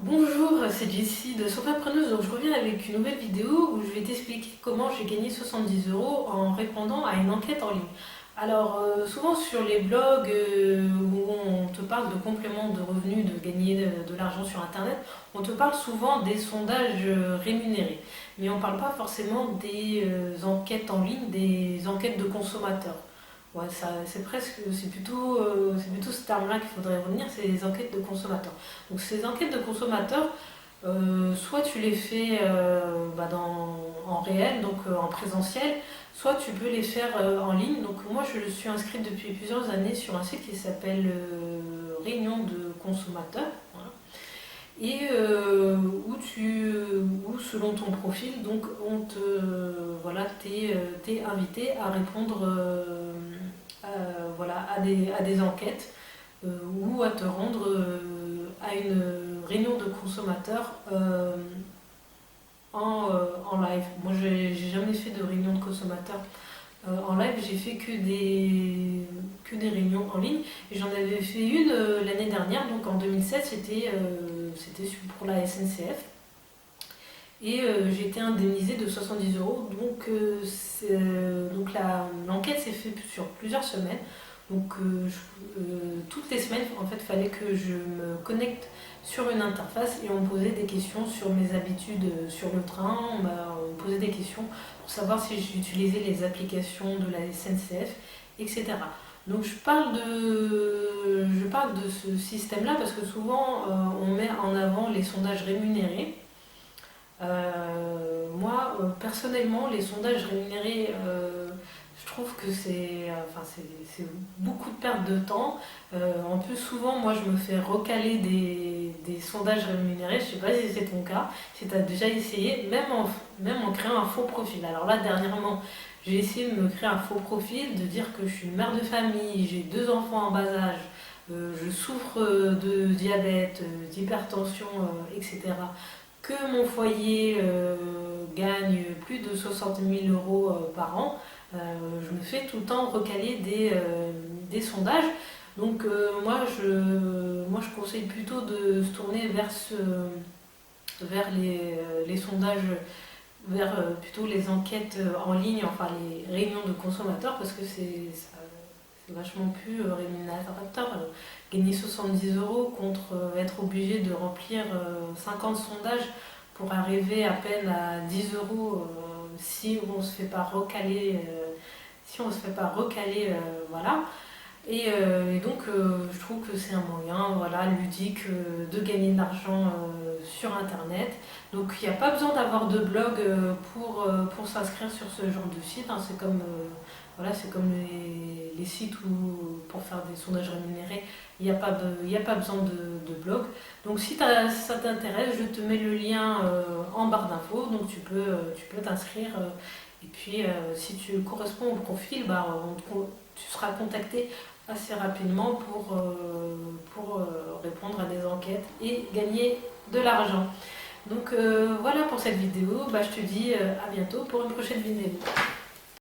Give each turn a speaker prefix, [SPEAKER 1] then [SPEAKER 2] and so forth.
[SPEAKER 1] Bonjour, c'est Jessie de Sofapreneuse. Donc je reviens avec une nouvelle vidéo où je vais t'expliquer comment j'ai gagné 70 euros en répondant à une enquête en ligne. Alors souvent sur les blogs où on te parle de compléments de revenus, de gagner de l'argent sur internet, on te parle souvent des sondages rémunérés. Mais on ne parle pas forcément des enquêtes en ligne, des enquêtes de consommateurs. Ouais, c'est plutôt ce terme-là qu'il faudrait retenir, c'est les enquêtes de consommateurs. Donc ces enquêtes de consommateurs, soit tu les fais en réel, donc en présentiel, soit tu peux les faire en ligne. Donc moi je suis inscrite depuis plusieurs années sur un site qui s'appelle Réunion de consommateurs. Voilà. Et où selon ton profil, donc voilà, t'es invité à répondre voilà, à des enquêtes ou à te rendre à une réunion de consommateurs en live. Moi, j'ai jamais fait de réunion de consommateurs en live, j'ai fait que des réunions en ligne. Et j'en avais fait une l'année dernière, donc en 2007, c'était pour la SNCF. Et j'ai été indemnisée de 70 euros. Donc l'enquête s'est faite sur plusieurs semaines. Donc toutes les semaines, en fait, il fallait que je me connecte sur une interface et on me posait des questions sur mes habitudes sur le train. On me posait des questions pour savoir si j'utilisais les applications de la SNCF, etc. Donc je parle de ce système-là parce que souvent on met en avant les sondages rémunérés. Moi, personnellement, les sondages rémunérés, je trouve que c'est beaucoup de perte de temps. En plus, souvent, moi, je me fais recaler des sondages rémunérés. Je ne sais pas si c'est ton cas, si tu as déjà essayé, même en créant un faux profil. Alors là, dernièrement, j'ai essayé de me créer un faux profil, de dire que je suis une mère de famille, j'ai deux enfants en bas âge, je souffre de diabète, d'hypertension, etc. Que mon foyer gagne plus de 60 000 euros par an, je me fais tout le temps recaler des sondages. Donc moi, je conseille plutôt de se tourner vers les sondages, vers plutôt les enquêtes en ligne, enfin les réunions de consommateurs, parce que c'est vachement plus rémunérateur. Gagner 70 euros contre être obligé de remplir 50 sondages pour arriver à peine à 10 euros si on ne se fait pas recaler, voilà. Et donc je trouve que c'est un moyen, voilà, ludique de gagner de l'argent sur internet. Donc il n'y a pas besoin d'avoir de blog pour s'inscrire sur ce genre de site, hein. C'est comme voilà, c'est comme les sites où pour faire des sondages rémunérés, il n'y a pas besoin de blog. Donc si ça t'intéresse, je te mets le lien en barre d'infos, donc tu peux t'inscrire. Et puis si tu corresponds au profil, tu seras contacté assez rapidement pour répondre à des enquêtes et gagner de l'argent. Donc voilà pour cette vidéo, je te dis à bientôt pour une prochaine vidéo.